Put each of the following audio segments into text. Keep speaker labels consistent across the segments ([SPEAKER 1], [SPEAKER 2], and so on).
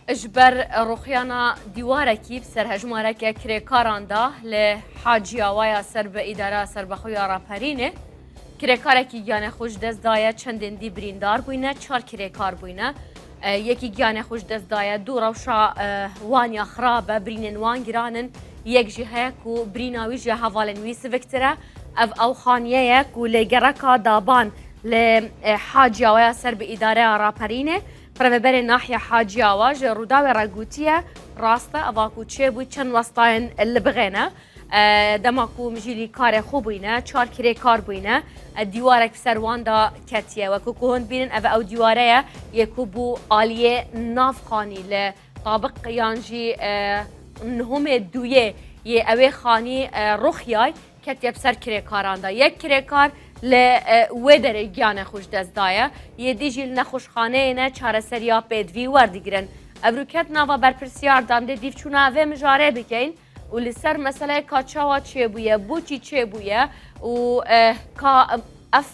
[SPEAKER 1] اجبر روخيانا ديواركي بسر هجمارك كريكاراندا لحاجيا ويا سرب إدارة سرب خويا رابرينه كريكاركي جانه خوش دست دایا چندین دی بریندار بوینه چهار کریکار بوینه یکی گیانه خوش دست دایا دو روشا وانیا خرابه برینن وان گرانن یک جهه کو بریناوی جه حوالن ویس وکتره او خانیه کو لگرکا دابان لحاجیا ویا سر به اداره راپرینه پرمبر ناحیه حاجیا واج روداوی راگوتیه راسته اواکو چه بود چند وسطاین اللي بغینا دماکو مجیلی کار خوب بوینه چهار کری کار بوینه دیوارک بسروان دا کتیه و کوکوهن بینن او دیواره یکو بو آلیه ناف خانی لطابق یانجی نهم دویه یه اوه خانی رخیای کتیه بسر کری کاران دا یک کری کار لودر گیانه خوش دست دایه یه دیجی نخوش خانه نه چاره سریا پیدوی وردگیرن ابروکت نوا برپرسیار دانده دیو چونه اوه مجاره بکین و لسر مسئله کاچاوا چه بویه بوچی چه بویه و کا اف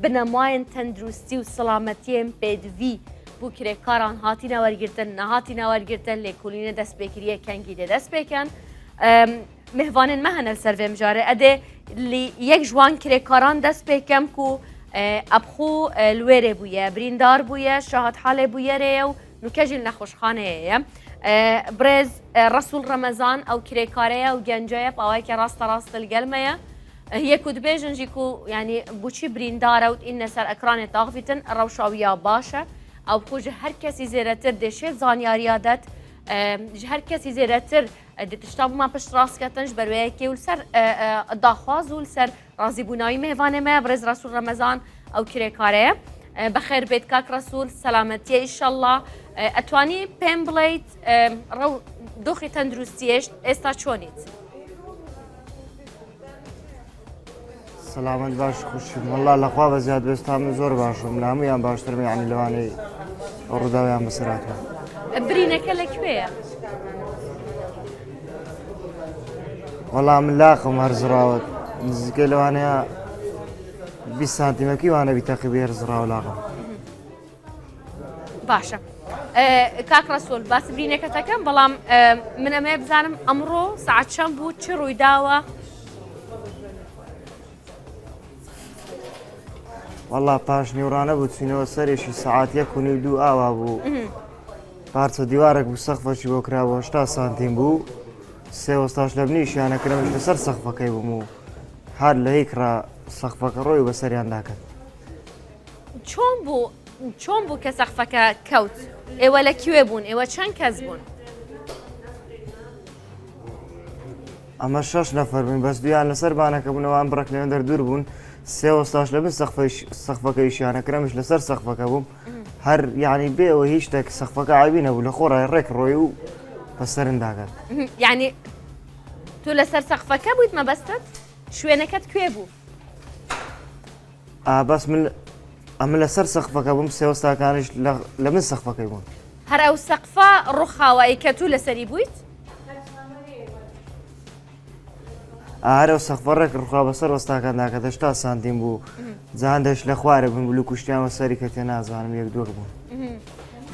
[SPEAKER 1] بنماین تندرستی و سلامتی پیدوی بو کره کاران هاتی نوارگرتن نهاتی نوارگرتن لیکولین دست بکریه کنگی دست بکن مهوانن مهنل سر و مجاره اده لی یک جوان کره کاران دست بکم کو ابخو لویره بویه بریندار بویه شاهد حاله بویه ریو نکجل نخوشخانه برز رسول رمضان او كريكاريا وجنجايا باوي راست القلمية هي كتبيجن جيكو يعني بوشي بريندارا وإن سر أكران طاغفتن الروشاوية باشا أو بوجه هر كسي زيرتر دشي زانيا ريادت هر كسي زيرتر دي تشتاب ما بش راس كتنج برويكي ولسر داخواز ولسر رازي بوناي مهوانه ما برز رسول رمضان او كريكاريا بخير بيت كاك رسول سلامتي إن شاء الله اتوانی پیم بلیت رو دوخی تندرستیش استا چونید
[SPEAKER 2] سلامت باش خوشم والله لخوا بزیاد بستم زور باشم لهمویان باشترم يعني لوانی ڕووداویان بەسەراتەوە
[SPEAKER 1] برینەکە لەکوێیە؟
[SPEAKER 2] والله من لاقم هەرزراوە نزیکەی لەوانەیە 20 سانتیمەکی وانە بیتەقیبی هەرزراوە لاقم
[SPEAKER 1] باشە کاک ڕەسوول باس برینەکەتەکەم بەڵام من ئەمەیە بزانم ئەمڕۆ سەعات چەند بوو چ ڕوویداوە؟
[SPEAKER 2] والله پاش نیوڕانە بوو چینەوە سەرێکی سەعات 1:02 ئاوا بوو پارچە دیوارێک بوو سەقفەکی بۆ کراوە 80 سانتیم بوو سێ وەستاش لە بنیشیانە کرەمش لەسەر سەقفەکەی بووم و هەر لە هیکڕا سەقفەکە ڕۆی بەسەریان داکەن
[SPEAKER 1] چۆن بوو کە سەقفەکە کەوت؟ ئێوە لەکوێ بوون؟ ئێوە چەند کەس بوون؟
[SPEAKER 2] ئەمە 6 نەفەر بوون بەس دویان لەسەر بانەکە بوونەوەیان بڕێک لەوێن دەردوور بوون سێ وەستاش لە بن سەقفەکەیشیانە کرەمش لەسەر سەقفەکە بووم هەر یعنی بێەوە هیچ شتێک سەقفەکە ئاوی نەبوو لە خۆڕای ڕێک ڕۆی و بەسەرن داگەن
[SPEAKER 1] یعنی تو لەسەر سەقفەکە بوویت مەبەستت؟ شوێنەکەت کوێ بوو؟
[SPEAKER 2] بەس من ئەمە لەسەر سەقفەکە بووم سێ وەستاکانیش لە من سەقفەکەی بوون
[SPEAKER 1] هەر ئەو سەقفە ڕووخاوایی کە تو لەسەری بوویت؟
[SPEAKER 2] هەرەو سەقفە ڕێک ڕووخا بەسەر وەستاکاندا کە 80 سانتیم بوو جاهندەش لە خوارە بوون بلو کوشتیانوە سەری کە تێ نازانم یەک دووەک بوون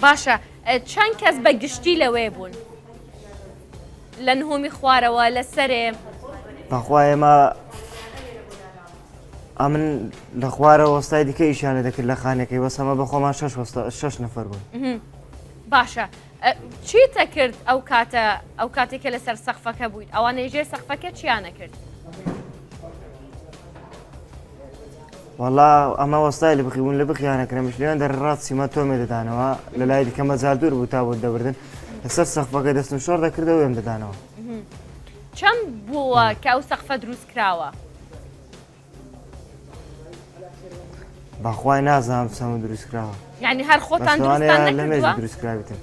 [SPEAKER 1] باشە چەند کەس بە گشتی لەوێ بوون؟ لە نهۆمی خوارەوە لەسەرێ
[SPEAKER 2] بەخوا ئێمە ئەمن لە خوارە وەستای دیکە ئیشانە دەکرد لە خانەکەی بەس ئەمە بەخۆمان 6 نەفەر بوون
[SPEAKER 1] باشە چیتە کرد ئەو کاتێکە لەسەر سەقفەکە بوویت ئەوانەی ژێر سەقفەکە چیانە کرد؟
[SPEAKER 2] والله ئەمە وەستای لە بخیبوون لە بخیانە کرەمش لێوان دەرڕات سیمە تۆمێ دەدانەوە لە لای دیکە مەجال دوور بوو تا بۆ دەبردن لەسەر سەقفەکە دەستم شۆڕ دەکردەوە وێم دەدانەوە
[SPEAKER 1] چەند بووە کە ئەو سەقفە دروست کراوە؟
[SPEAKER 2] بەخوای نازانم چەند دروست کراوە
[SPEAKER 1] یعنی هەر خۆتان دروستان
[SPEAKER 2] لەمێژ دروست کراویتن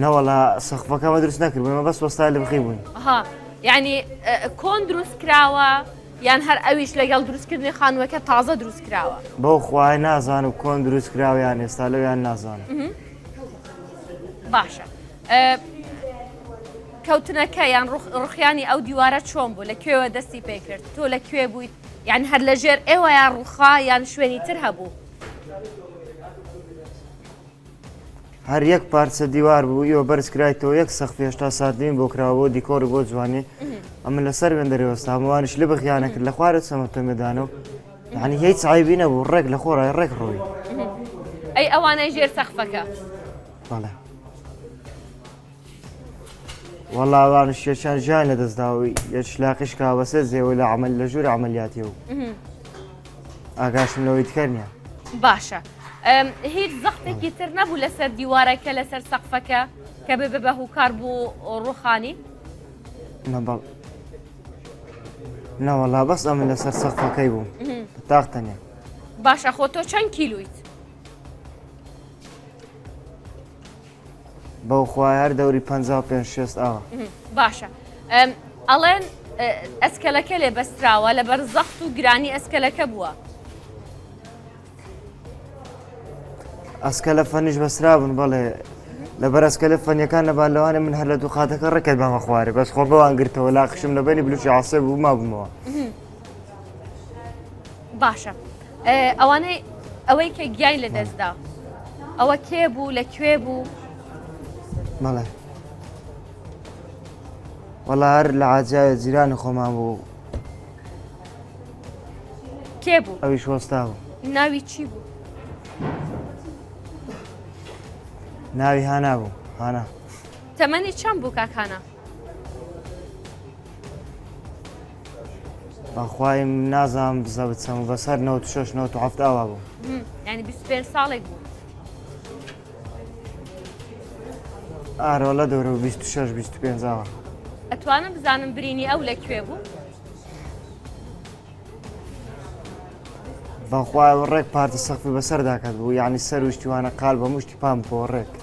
[SPEAKER 2] نەوەڵا سەقفەکەمە دروست نەکردبوومە بەس وەستای لە بخی بووین
[SPEAKER 1] یعنی کۆن دروست کراوە یان هەر ئەویش لەگەڵ دروستکردنی خانووەکە تازە دروست کراوە
[SPEAKER 2] بەو خوای نازانم کۆن دروست کراویان ئێستا لەویان نازانم
[SPEAKER 1] باشە کەوتنەکە یان ڕوخیانی ئەو دیوارە چۆن بوو لەکوێوە دەستی پێکرد تۆ لەکوێ بوویت یعنی هەر لەژێر ئێوە یان ڕووخا یان شوێنی تر هەبوو
[SPEAKER 2] هەر یەک پارچە دیوار بوو ئیوە بەرز کرایەوە یەک سەقف هێشتا ساتین بۆ کراوە بۆ دیکۆر بۆ جوانی ئەمە لەسەر وێندەرێوەستا هەمووانش لە بخیانە کرد لە خوارە چەمەتە مێدانە و یعنی هیچ عیبی نەبوو ڕێک لە خۆڕای ڕێک ڕۆی
[SPEAKER 1] ئەی ئەوانەی ژێر سەقفەکە
[SPEAKER 2] بەڵێ وەڵا ئەوانش یەکیان ژیان لەدەستداوی یەک شلاقیش کا بەسێ زێوە لە عمل لە ژووری عملیاتیەوە ئاگاشم لەوەی تکەر نییە
[SPEAKER 1] باشە هیچ زەختێکی تر نەبوو لەسەر دیوارەکە لەسەر سەقفەکە کە ببێ بە هوکار بوو ڕوخانی
[SPEAKER 2] نەبڵ نەوەڵا بەس ئەمە لەسەر سەقفەکەی بوو تاختەنێ
[SPEAKER 1] باشە خۆ تۆ چەند کیلویت
[SPEAKER 2] بەو خوای هەر دەوری 55-60 ئاوە
[SPEAKER 1] باشە ئەڵێن ئەسکەلەکە لێ بەستراوە لەبەر زەخت و گرانی ئەسکەلەکە بووە
[SPEAKER 2] ئەسکە لە فەنیش بەسرا بوون بەڵێ لەبەر ئەسکە لە فەنیەکان لەبان لەوانە من هەر لە دوو خاتەکە ڕێکت بەمە خوارێ بەس خۆ بەوان گرتەوە لاقشم لە بەنی بلوچی عاسێ بوو ما بوومەوە
[SPEAKER 1] باشە ئەوانەی ئەوەی کە گیان لە دەستدا ئەوە کێ بوو لەکوێ بوو
[SPEAKER 2] مەڵێ وەڵا هەر لە عاجایە جیرانی خۆمان بوو
[SPEAKER 1] کێ بوو
[SPEAKER 2] ئەویش وەستا بوو
[SPEAKER 1] ناوی چی بوو
[SPEAKER 2] ناوی هانا بوو هانا
[SPEAKER 1] تەمەنی چەند بوو کاکانە
[SPEAKER 2] بەخوای نازانم بزە بچەم و بەسەر 96-97 ئاوا بوو
[SPEAKER 1] ینی 25 ساڵێک بوو
[SPEAKER 2] ئارۆ لە دەورە 26-25 ئاوا
[SPEAKER 1] ئەتوانم بزانم برینی ئەو لەکوێ بوو
[SPEAKER 2] بەخوای ڕێک پارتە سەقفی بەسەر داکات بوو یعنی سەر وشتیوانە قال بە مشتی پام بۆ ڕێک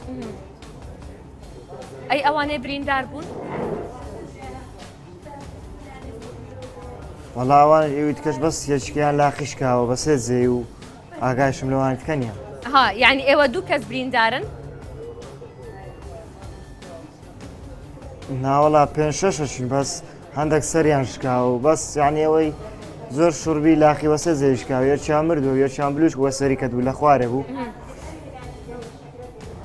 [SPEAKER 1] ئەی ئەوانەی بریندار بوون
[SPEAKER 2] وەڵاوان ئێوی تکەش بەس یەکیان لاقیشکاوە بەسێ زێ و ئاگایشم لەوان تکەنیە
[SPEAKER 1] ها یعنی ئێوە دوو کەس بریندارن
[SPEAKER 2] ناوەڵا 5-6شین بەس هەندێک سەریان شکاوە و بەس یعنی ئەوەی زۆر شوربی لاقی وەسە زێشکاوە یەکیان مردو یەکیان بلوش وە سەری کە دوو لە خوارێ بوو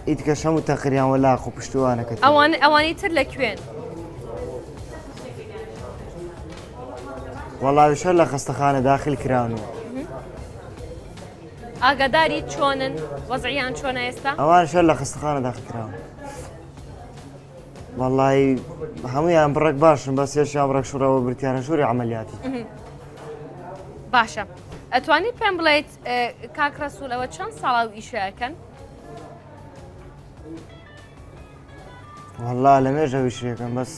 [SPEAKER 2] ئیتکەش هەموو تەقریان وە لاق و پشتوانەکەت
[SPEAKER 1] ئەوانی تر لەکوێن
[SPEAKER 2] وەڵاویش هەر لە خەستەخانە داخل کراون
[SPEAKER 1] ئاگاداری چۆنن وەزعیان چۆنە ئێستا
[SPEAKER 2] ئەوان شەر لە خستەخانە داخل کراون وەڵی هەمویان بڕێک باشن بەس یەشیان بڕێک شوورەوە برتیانە ژووری عملیاتی
[SPEAKER 1] باشە ئەتوانی پێم بڵێیت کاک ڕەسوولەوە چەند ساڵا و ئیشەکەن
[SPEAKER 2] وەڵا لە مێژە ویشەکەم بەس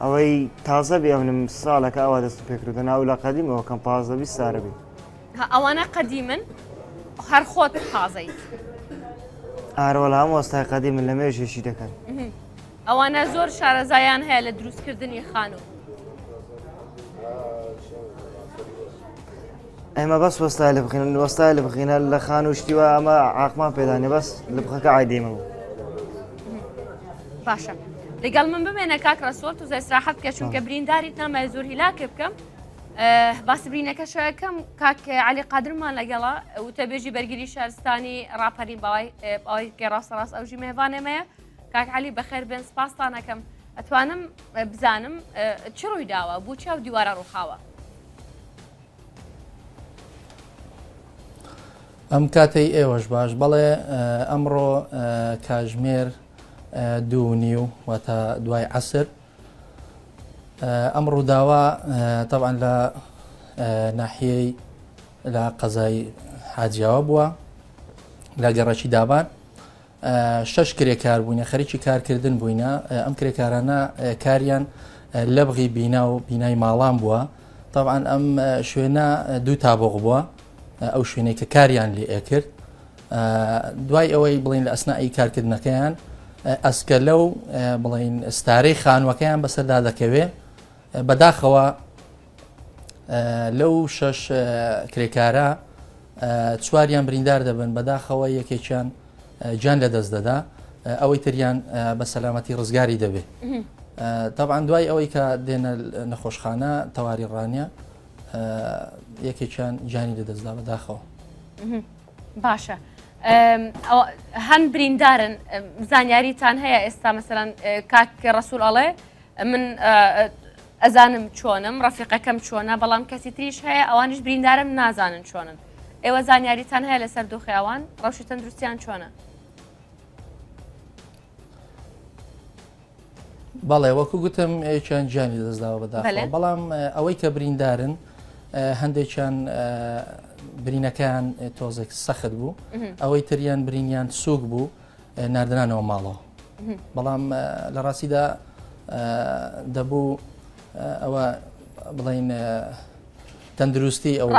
[SPEAKER 2] ئەوەی تازە بێونم ساڵەکە ئەوە دەست پێکردە ناو لە قەدیمەوە کەم 15 سارە بێت
[SPEAKER 1] ئەوانە قەدیمن هەر خۆت تازەیت
[SPEAKER 2] ئارۆڵە هەم وەستای قەدی من لە مێژێشی دەکەن
[SPEAKER 1] ئەوانە زۆر شارەزایان هەیە لە دروستکردنی خانوو
[SPEAKER 2] ئێمە بەس وەستای لە بخینن وەستای لە بخینە لە خان و شتیوە ئەمە عاقمان پێدانێ بەس لە بخەکە عیدێمە بوو
[SPEAKER 1] باشە لەگەڵ من بمێنە کاک ڕەسوول تو زەستراحەت بکە چونکە برینداریت نامای زۆر هیلاکێ بکەم باسی برینەکەشەکەم کاک علی قادرمان لەگەڵا وتە بێژی بەرگری شارستانی ڕاپەری باوای گەڕاستە ڕاست ئەوژی مێوانێمەیە کاک علی بەخێر بێن سپاستانەکەم ئەتوانم بزانم چ ڕووی داوە بۆ چاو دیوارە ڕووخاوە
[SPEAKER 3] ئەم کاتەی ئێوەش باش بەڵێ ئەمڕۆ کاژمێر 2:30 واتە دوای عەسر ئەم ڕووداوە طبعا لە ناحیەی لە قەزای حاجیاوە بووە لە گەڕەکی دابان 6 کرێکار بووینە خەریکی کارکردن بووینە ئەم کرێکارانە کاریان لەبغی بینا و بینای ماڵان بووە طبعا ئەم شوێنە دوو تابۆغ بووە ئەو شوێنەی کە کاریان لێ ئەکرد دوای ئەوەی بڵین لە ئەسنایی کارکردنەکەیان ئەسکە لەو بڵین ستارەی خانوەکەیان بەسەردا دەکەوێ بەداخەوە لەو 6 کرێکارە چواریان بریندار دەبن بەداخەوە یەکێکیان جان لە دەست دەدا ئەوەی تریان بە سەلامەتی ڕزگاری دەبێت طبعا دوای ئەوەی کە دێنە نەخۆشخانە تەواری ڕانیە یەکێکیان جانی لە دەستدا بەداخەوە
[SPEAKER 1] باشە هەن بریندارن زانیاریتان هەیە ئێستا مەسەلاً کاک ڕەسوول ئەڵێ من ئەزانم چۆنم ڕەفیقەکەم چۆنە بەڵام کەسی تریش هەیە ئەوانش بریندارم نازانن چۆنن ئێوە زانیاریتان هەیە لەسەر دۆخیاوان ڕەوشی تەندروستیان چۆنە؟
[SPEAKER 3] بەڵێ وەکو گوتم یەکیان گیانی دەستداوە بەداخەوە بەڵام ئەوەی کە بریندارن هەندێکیان برینەکەیان تۆزێک سەخت بوو ئەوەی تریان برینیان سووک بوو نردنانەوە ماڵەوە بەڵام لە ڕاستیدا دەبوو ئەوە بڵین تەندروستی ئەو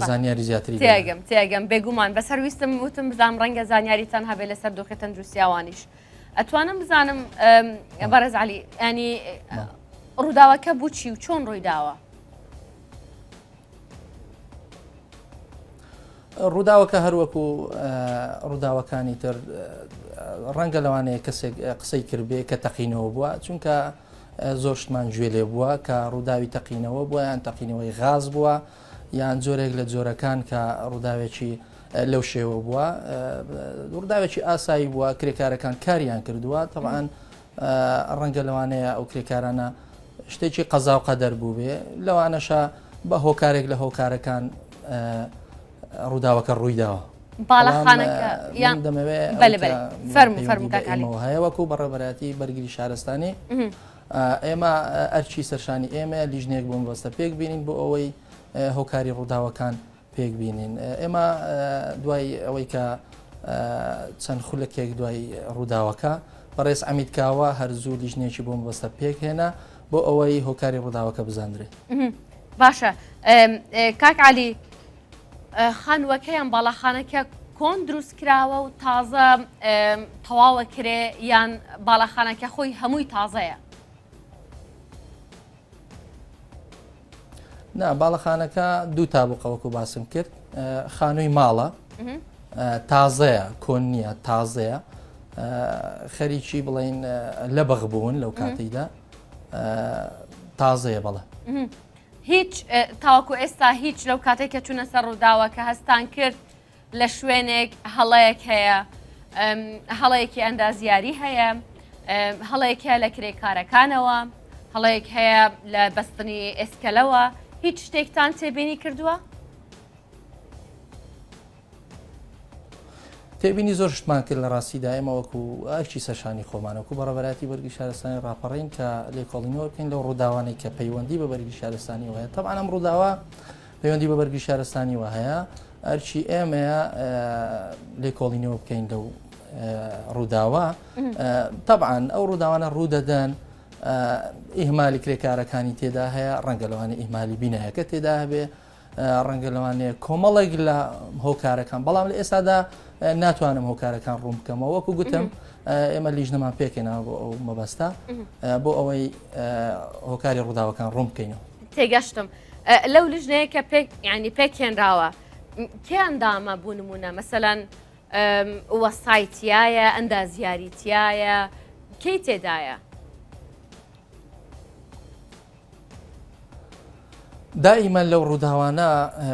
[SPEAKER 3] زانیاری زیاتری
[SPEAKER 1] تێگەم بێگومان بەسەر ویستم وتم بزانم ڕەنگە زانیاریتان هەبێت لەسەر دۆخی تەندروستیاوانیش ئەتوانم بزانم بەڕێز عەلی ینی ڕووداوەکە بوو چی و چۆن ڕووی داوە؟
[SPEAKER 3] ڕووداوەکە هەروەکو ڕووداوەکانی تر ڕەنگە لەوانەیە کەسێک قسەی کردبێ کە تەقینەوە بووە چونکە زۆر شتمان گوێ لێ بووە کە ڕووداوی تەقینەوە بووە یان تەقینەوەی غاز بووە یان جۆرێک لە جۆرەکان کە ڕووداوێکی لەو شێوە بووە ڕووداوێکی ئاسایی بووە کرێکارەکان کاریان کردووە طبعاً ڕەنگە لەوانەیە ئەو کرێکارانە شتێکی قەزا و قەدەر بوو بێ لەوانەشە بە هۆکارێک لە هۆکارەکان ڕووداوەکە ڕوویداوە
[SPEAKER 1] باڵەخانەکە یان
[SPEAKER 3] دەمەوێت
[SPEAKER 1] هەیە
[SPEAKER 3] وەکو بەڕێبەتی بەرگری شارستانی ئێمە ئەرچی سەرشانی ئێمە لیژنێک بووم بەستە پێک بینین بۆ ئەوەی هۆکاری ڕووداوەکان پێک بینین ئێمە دوای ئەوەی کە چەند خولەکێک دوای ڕووداوەکە بەڕێز ئەمیدکاوە هەرزوو لیژنێکی بۆم بەستە پێک هێنا بۆ ئەوەی هۆکاری ڕووداوەکە بزاندرێت
[SPEAKER 1] باشە کاک عەلی خانووەکەیان باڵەخانەکە کۆن دروست کراوە و تازە تەواوە کرێ یان باڵەخانەکە خۆی هەمووی تازەیە؟
[SPEAKER 3] نا باڵەخانەکە دوو تابووقەوەکو باسم کرد خانووی ماڵە تازەیە کۆن نییە تازەیە خەریکی بڵین لە بەغ بوون لەو کاتەیدا تازەیە بەڵێ
[SPEAKER 1] هیچ تاوەکو ئێستا هیچ لەو کاتێک کە چوونە سەر ڕووداوە کە هەستان کرد لە شوێنێک هەڵەیەک هەیە هەڵەیەکی ئەندازیاری هەیە هەڵەیەک هەیە لە کرێکارەکانەوە هەڵەیەک هەیە لە بەستنی ئێسکەلەوە هیچ شتێکتان تێبینی کردووە؟
[SPEAKER 3] تێبینی زۆر شتمان کرد لە ڕاستیدا ئێمە وەکو ئەرچی سەرشانی خۆمانەوەکو بەڕێبەتی بەرگی شارستانی ڕاپەڕین کە لێکۆڵینەوە بکەین لەو ڕووداوانەی کە پەیوەندی بە بەرگی شارستانیەوە هەیە طبعاً ئەم ڕووداوە پەیوەندی بە بەرگی شارستانیەوە هەیە ئەرچی ئێمەیە لێکۆڵینەوە بکەین لەو ڕووداوە طبعاً ئەو ڕووداوانە ڕوودەدەن ئیهمالی کرێکارەکانی تێدا هەیە ڕەنگە لەوانەیە ئیهمالی بینایەکە تێدا هەبێ ڕەنگە لەوانەیە کۆمەڵێک لە هۆکارەکان بەڵام لە ئێستادا ناتوانم هۆکارەکان ڕوون بکەمەوە وەکو گوتم ئێمە لیژنەمان پێکەنەوە بۆ ئەو مەبەستە بۆ ئەوەی هۆکاری ڕووداوەکان ڕوون بکەینەوە
[SPEAKER 1] تێگەشتم لەو لیژنەیە کە ینی پێکێنراوە کێندامە بوو نمونە مەسەلاً وەسایتایە ئەندازیاریتایە کەی تێدایە؟
[SPEAKER 3] دائیمەن لەو ڕووداوانە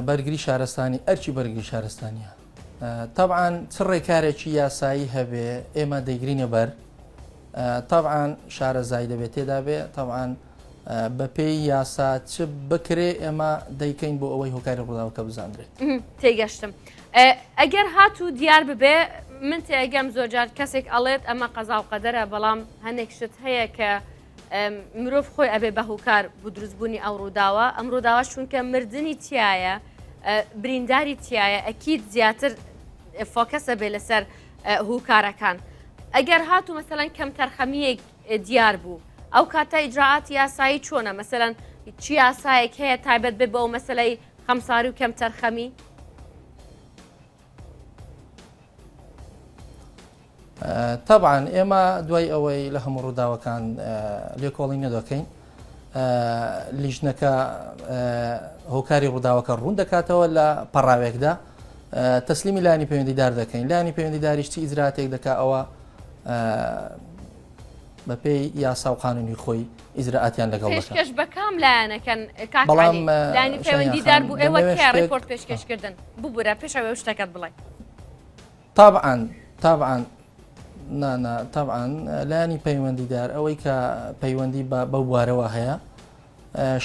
[SPEAKER 3] بەرگری شارستانی ئەرچی بەرگری شارستانیە طبعاً چ ڕێکارێکی یاسایی هەبێ ئێمە دەیگرینە بەر طبعاً شارەزای دەبێت تێدا بێ طبعاً بەپێی یاسا چ بکرێ ئێمە دەیکەین بۆ ئەوەی هۆکاری ڕووداوەکە بزاندرێت
[SPEAKER 1] تێگەشتم ئەگەر هاتوو دیار ببێ من تێگەم زۆرجار کەسێک ئەڵێت ئەمە قەزا و قەدەرە بەڵام هەندێک شت هەیە کە مرۆڤ خۆی ئەبێ بە هۆکار بۆ دروستبوونی ئەو ڕووداوە ئەم ڕووداوە چونکە مردنی تایە برینداری تایە ئەکید زیاتر فۆکەسە بێ لەسەر هوکارەکان ئەگەر هاتوو مەسەلاً کەم تەرخەمیەک دیار بوو ئەو کاتە ئیجراعاتی یاسایی چۆنە مەسەلاً چی یاسایەک هەیە تایبەت بێ بە ئەو مەسەلەی خەمساری و کەم تەرخەمی؟
[SPEAKER 3] طبعاً ئێمە دوای ئەوەی لە هەموو ڕووداوەکان لێکۆڵینە دەکەین لیژنەکە هۆکاری ڕووداوەکە ڕوون دەکاتەوە لە پەڕاوێکدا تەسلیمی لانی پەیوەندیدار دەکەین لانی پەیوەندیداریش چی ئیجراتێک دەکا ئەوە بەپێی یاسا و قانونی خۆی ئیجرئاتیان لەگەڵ دەکات
[SPEAKER 1] پێشکەش بە کام لایەنەکەن کاکعەلی لانی پەیوەندیدار بوو ئێوە کێ ڕێپۆرت پێشکەشکردن ببوورە پێشەوە شتەکەت بڵێ
[SPEAKER 3] طبعا نا طبعا لانی پەیوەندیدار ئەوەی کە پەیوەندی بە بوارەوە هەیە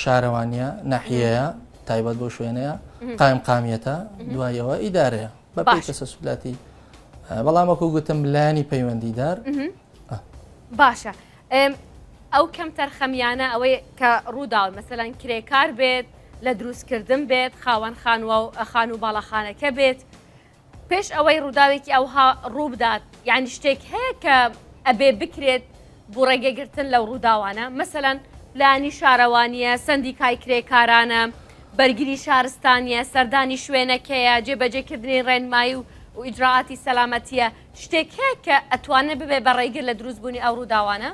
[SPEAKER 3] شارەوانیە ناحیەیە تایبەت بۆ شوێنەیە قایمقامیەتە دوایەوە ئیدارەیە بەپێی کەسەسولاتی بەڵامەکو گوتم لانی پەیوەندیدار
[SPEAKER 1] باشە ئەو کەم تەرخەمیانە ئەوەی کە ڕووداوە مەسەلاً کرێکار بێت لە دروستکردن بێت خاوەن خان و باڵەخانەکە بێت پێش ئەوەی ڕووداوێکی ئەوها ڕوو بدات یعنی شتێک هەیە کە ئەبێ بکرێت بۆ ڕێگەگرتن لەو ڕووداوانە مەسەلاً لانی شارەوانیە سندیکای کرێکارانە بەرگری شارستانیە سەردانی شوێنەکەیە جێبەجێکردنی ڕێنمایی و ئیجراعاتی سەلامەتیە شتێک هەیە کە ئەتوانێت ببێ بە ڕێگر لە دروستبوونی ئەو ڕووداوانە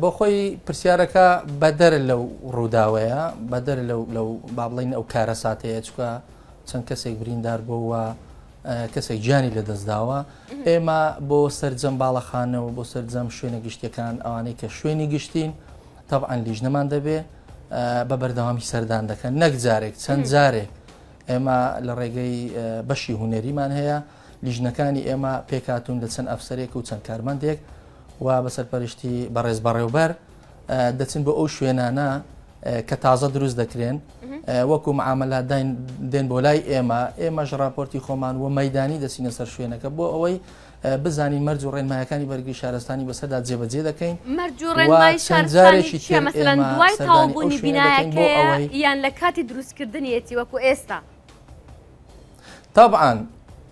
[SPEAKER 3] بۆ خۆی پرسیارەکە بەدەر لەو ڕووداوەیە بەدەر لەو با بڵین ئەو کارە ساتەیە چکە چەند کەسێک بریندار بۆەوە کەسێک گیانی لە دەستداوە ئێمە بۆ سەررجەم باڵەخانەوە بۆ سەررجەم شوێنە گشتەکان ئەوانەی کە شوێنی گشتین تەبعاً لیژنەمان دەبێ بە بەردەوامی سەردان دەکەن نەک جارێک چەند جارێک ئێمە لە ڕێگەی بەشی هوەریمان هەیە لیژنەکانی ئێمە پێکاتون لە چەند ئەفسەرێک و چەند کارمەندێک و بەسەرپەرشتی بەڕێز بەڕێوبەر دەچن بۆ ئەو شوێنانە کە تازە دروست دەکرێن وەکو معاملات دێن بۆ لای ئێمەش راپۆرتی خۆمان و مەدانی دەچینە سەر شوێنەکە بۆ ئەوەی بزانین مەرج و ڕێنمایەکانی بەرگری شارستانی بەسەردا جێبەجێ دەکەین
[SPEAKER 1] مەرج و ڕێنمای شارستانی چیە مەسەلاً دوای تەواوبوونی بینایەکەیە یان لە کاتی دروستکردنیەتی وەکو ئێستا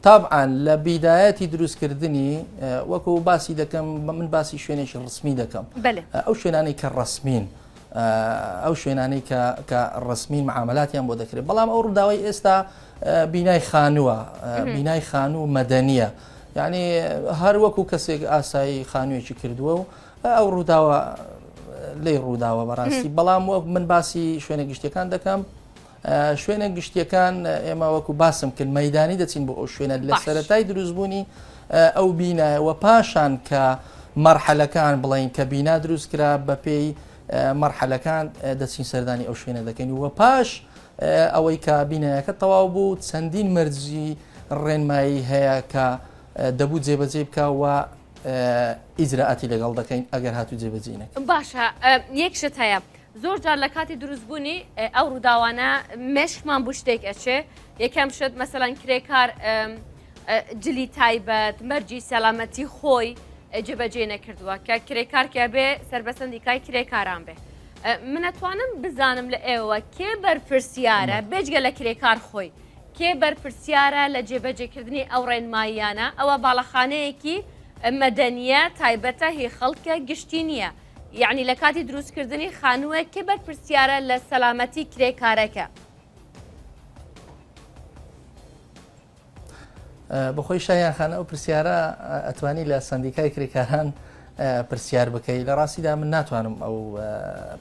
[SPEAKER 3] طبعاً لە بیدایەتی دروستکردنی وەکو باسی دەکەم من باسی شوێنێکی ڕسمی دەکەم ئەو شوێنانەی کە ڕسمین ئەو شوێنانەی کە ڕسمین معاملاتیان بۆ دەکرێت بەڵام ئەو ڕووداوای ئێستا بینای خانووە بینای خانوو مەدەنیە یعنی هەر وەکو کەسێک ئاسایی خانوویەکی کردووە و ئەو ڕووداوە لێ ڕووداوە بەڕاستی بەڵام من باسی شوێنە گشتەکان دەکەم شوێنە گشتیەکان ئێمە وەکو باسم کرد مەدانی دەچین بۆ ئەو شوێنە لە سەرەتای دروستبوونی ئەو بینایەوە پاشان کە مەرحەلەکان بڵین کە بینا دروستکرا بە پێی مەرحەلەکان دەچین سەردانی ئەو شوێنە دەکەین وە پاش ئەوەی کە بینایەکە تەواو بوو چەندین مەرجی ڕێنمایی هەیە کە دەبوو جێبەجێ بکە و ئیجراعاتی لەگەڵ دەکەین ئەگەر هاتوو جێبەجێنێک
[SPEAKER 1] باشە یەک شت هەیە زۆر جار لە کاتی دروستبوونی ئەو ڕووداوانە مێشکمان بوو شتێک ئەچێ یەکەم شت مەسەلاً کرێکار جلی تایبەت مەرجی سەلامەتی خۆی جێبەجێ نەکردووە کە کرێکارکە بێ سەربەسەندیکای کرێکاران بێ من ئەتوانم بزانم لە ئێوە کێ بەرپرسیارە بێجگە لە کرێکار خۆی کێ بەرپرسیارە لە جێبەجێکردنی ئەو ڕێنماییانە ئەوە باڵەخانەیەکی مەدەنیە تایبەتە هی خەڵکە گشتی نییە یعنی لە کاتی دروستکردنی خانووە کێ بەرپرسیارە لە سەلامەتی کرێکارەکە
[SPEAKER 3] بەخۆی شایانخانە ئەو پرسیارە ئەتوانی لە سندیکای کرێکاران پرسیار بکەی لە ڕاستیدا من ناتوانم ئەو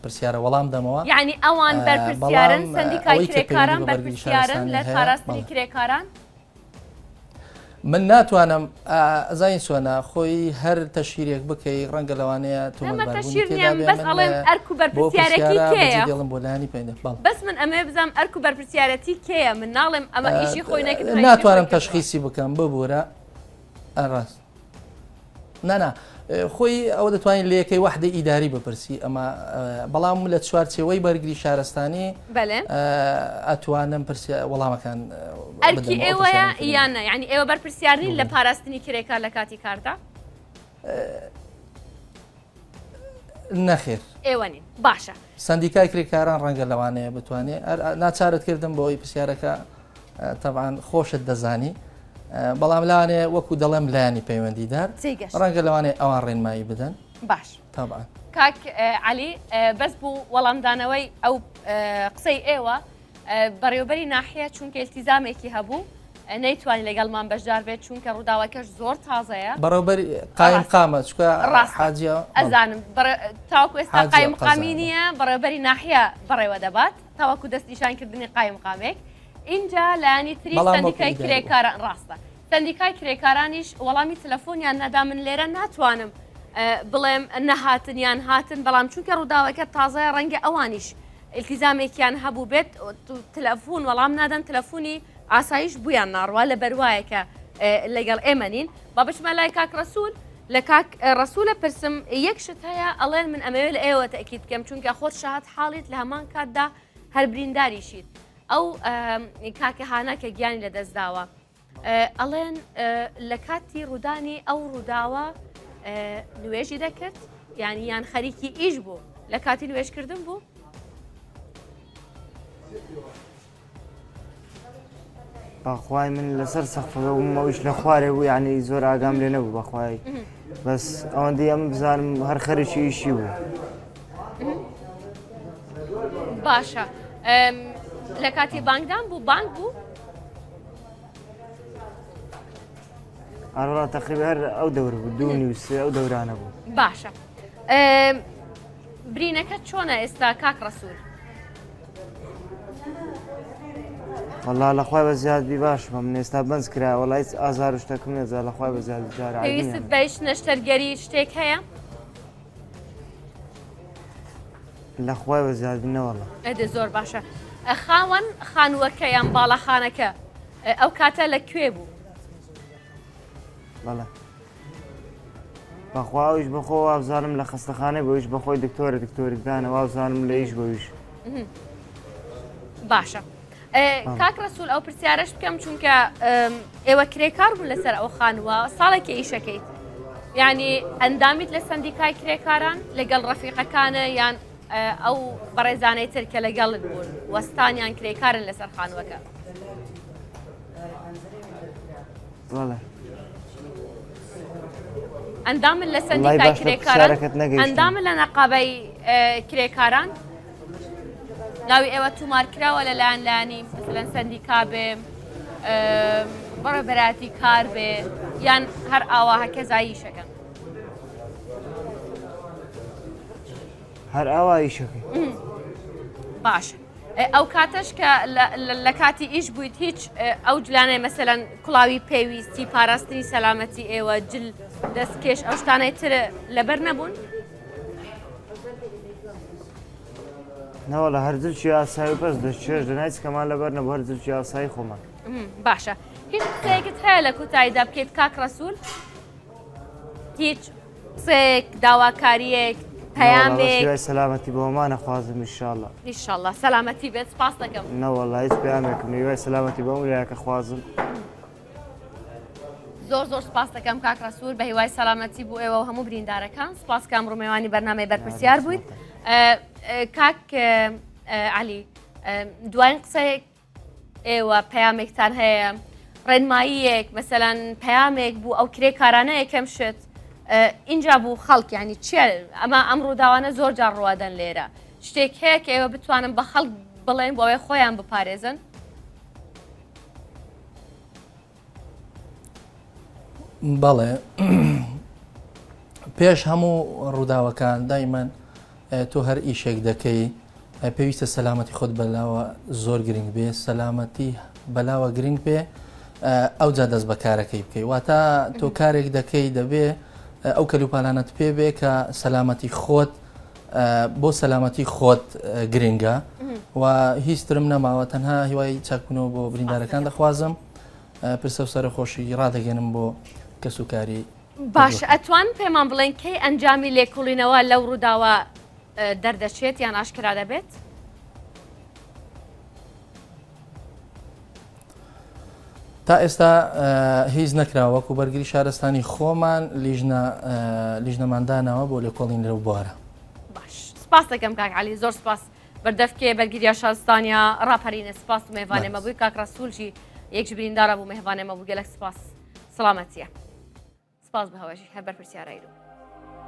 [SPEAKER 3] پرسیارە وەڵام دەمەوە
[SPEAKER 1] یعنی ئەوان بەرپرسیارن سندیکای کرێکاران بەرپرسیارن لە پاراستنی کرێکاران
[SPEAKER 3] من ناتوانم ئەزای سوۆنە خۆی هەر تەشیرێک بکەی ڕەنگە لەوانەیە
[SPEAKER 1] تومەتەشیرڵم
[SPEAKER 3] بۆ لانی پێێنێ
[SPEAKER 1] بەس من ئەمێ بزانم ئەرک و بەرپرسیارەتی کێیە من ناڵێم ئەمە ئیشی خۆی نەکرد
[SPEAKER 3] ناتوانم تەشخیصی بکەم ببوورە ئەڕاست نانا خۆی ئەوە دەتوانین لە یەکەی وحدە ئیداری بپرسی ئەمە بەڵام لە چوارچێوەی بەرگری شارستانی ئەتوانم وەڵامەکان
[SPEAKER 1] ئەرکی ئێوەیە یانە یعنی ئێوە بەرپرسیارنی لە پاراستنی کرێکار لە کاتی کاردا
[SPEAKER 3] نەخێر
[SPEAKER 1] ئێوە نین باشە
[SPEAKER 3] سندیکای کرێکاران ڕەنگە لەوانەیە بتوانێت ناچارت کردم بۆ ئەوی پرسیارەکە تەبعاً خۆشت دەزانی بەڵام لەوانەیە وەکو دەڵێم لایانی پەیوەندیدار ڕەنگە لەوانەیە ئەوان ڕێنمایی بدەن
[SPEAKER 1] باش
[SPEAKER 3] تەبعاً
[SPEAKER 1] کاک عەلی بەس بوو وەڵامدانەوەی ئەو قسەی ئێوە بەڕێوەبەری ناحیە چونکە ئیلتیزامێکی هەبوو نەیتوانی لەگەڵمان بەشدار بێت چونکە ڕووداوەکەش زۆر تازەیە
[SPEAKER 3] بەڕێوەبەری قایم قامە چونکە حاجیە
[SPEAKER 1] ئەزانم تاوەکو ئێستا قایم قامی نییە بەڕێوەبەری ناحیە بەڕێوە دەبات تاوەکو دەستنیشانکردنی قایم قامێک اینجا لایانی تری سندیکای کرێکاران ڕاستە سندیکای کرێکارانیش وەڵامی تەلەفۆنیان نەدا من لێرە ناتوانم بڵێم نەهاتن یان هاتن بەڵام چونکە ڕووداوەکە تازایە ڕەنگە ئەوانیش التزامێکیان هەبوو بێت تەلەفۆن وەڵام نادەن تەلەفۆنی ئاسایش بوویان ناڕوا لە بەروایە کە لەگەڵ ئێمە نین با بچمە لای کاک ڕەسوول لە کاک ڕەسوولە پرسم یەک شت هەیە ئەڵێن من ئەمەوێت لە ئێوە تەکید بکەم چونکە خۆت شاهد حاڵیت لە هەمان کاتدا هەر برینداریشیت ئەو کاکە هانە کە گیانی لە دەستداوە ئەڵێن لە کاتی ڕوودانی ئەو ڕووداوە نوێژی دەکرد یعنی یان خەریکی ئیش بوو لە کاتی نوێژکردن بوو
[SPEAKER 2] بەخوای من لەسەر سەقفەوەش لە خوارێ بوو یعنی زۆر ئاگام لێ نەبوو بەخوای بەس ئەوەندەی ئەم بزانم هەر خەریکی ئیشی بوو
[SPEAKER 1] باشە لە کاتی بانگدان بوو بانگ بوو
[SPEAKER 2] ئەڕۆ تەقریبا هەر ئەو دەور بوو دوونی و سێ ئەو دەورانە بوو
[SPEAKER 1] باشە برینەکە چۆنە ئێستا کاک ڕەسوول
[SPEAKER 2] والله لەخوای بە زیادی باش بە من ئێستا بەنج کرا وەڵای هیچ ئازار و شتێکم نێجا لەخوای بە زیادی جارە
[SPEAKER 1] پێویستت بەیش نەشتەرگەری شتێک هەیە
[SPEAKER 2] لەخوای بە زیادی نەوەڵە
[SPEAKER 1] ئەدە زۆر باشە خاوەن خانووەکە یان باڵەخانەکە ئەو کاتە لەکوێ بوو
[SPEAKER 2] بەڵێ بەخوا ئەویش بەخۆ وابزانم لە خەستەخانەی بۆیش بەخۆی دکتۆرە دکتۆریدانە وابزانم لە ئیش بۆیش
[SPEAKER 1] باشە کاک ڕەسوول ئەو پرسیارەش بکەم چونکە ئێوە کرێکار بوون لەسەر ئەو خانووە ساڵێکی ئیشەکەیت یعنی ئەندامیت لە سندیکای کرێکاران لەگەڵ ڕەفیقەکانە یان ئەو بەڕێزانەی تر کە لەگەڵت بوون وەستانیان کرێکارن لەسەر خانووەکە
[SPEAKER 2] بەڵێ
[SPEAKER 1] ئەندامن لە سندیکای کرێکاران ئەندامن لە نەقابەی کرێکاران ناوی ئێوە تومار کراوە لەلایەن لانی مثلەن سندیکا بێ بەڕێبەراتی کار بێ یان هەر ئاوا کەزایی شەکەن
[SPEAKER 2] هەر ئاوایی شەکەی
[SPEAKER 1] باش ئەو کاتەش کە لە کاتی ئیش بوویت هیچ ئەو جلانەی مەسەلەن کوڵاوی پێویستی پاراستنی سەلامەتی ئێوە جل دەستکێش ئەو شتانەی تر لەبەر نەبوون
[SPEAKER 2] نەوەڵە هەرجلکی ئاسایی بەس دەچێش دەنایت کەمان لەبەر نەبوو هەرجلکی ئاسایی خۆمان
[SPEAKER 1] باشە هیچ قسەیەکت هەیە لە کوتاییدا بکەیت کاک ڕەسوول هیچ قسەیەک داواکاریەک پەیامێک
[SPEAKER 2] سەلامەتی بۆمانە خوازم ئینشاڵڵا
[SPEAKER 1] ئینشاڵڵا سەلامەتی بێت سپاس دەکەم
[SPEAKER 2] نەوەڵا هیچ پەیامێکم نیوای سەلامەتی بۆم لایەکە خوازم
[SPEAKER 1] زۆر زۆر سپاس دەکەم کاک ڕەسوول بە هیوای سەلامەتی بوو ئێوە و هەموو بریندارەکان سپاس کام ڕوومێوانی بەرنامەی بەرپرسیار بوویت کاک علی دوایین قسەیەک ئێوە پەیامێکتان هەیە ڕێنماییەک مەسەلەن پەیامێک بوو ئەو کرێکارانە یەکەم شت اینجا بوو خەڵک ینی چێ ئەمە ئەم ڕووداوانە زۆر جار ڕوادەن لێرە شتێک هەیە کە ئێوە بتوانن بە خەڵک بڵێن بۆ ئەوەی خۆیان بپارێزن
[SPEAKER 3] بەڵێ پێش هەموو ڕووداوەکان دایمەن تۆ هەر ئیشێک دەکەی پێویستە سەلامەتی خۆت بەلاوە زۆر گرنگ بێ سەلامەتی بەلاوە گرنگ بێ ئەو جا دەست بە کارەکەی بکەی واتە تۆ کارێک دەکەی دەبێ ئەو کەلوپالانت پێ بێ کە سەلامەتی خۆت بۆ سەلامەتی خۆت گرنگە و هیچ ترم نەماوە تەنها هیوای چاکبوونەوە بۆ بریندارەکان دەخوازم پرسە و سەرە خۆشی ڕادەگەنم بۆ کەسوکاری
[SPEAKER 1] باش ئەتوان پێمان بڵێن کەی ئەنجامی لێکوڵینەوە لەو ڕووداوە دەردەچێت یان ئاشکرا دەبێت
[SPEAKER 3] تا ئێستا هیچ نەکراوەکو بەرگری شارستانی خۆمان لیژنەماندانەوە بۆ لێکۆڵین لەو بوارە
[SPEAKER 1] باش سپاس دەکەم کاک علی زۆر سپاس بەردەفکێ بەرگریە شارستانیا ڕاپەرینە سپاس و میێوانێمە بووی کاک ڕەسوولجی یەکش بریندارە بوو میێوانێمە بوو گەلک سپاس سەلامەتیە سپاس بە هەوەژی هەر بەرپرسیارایی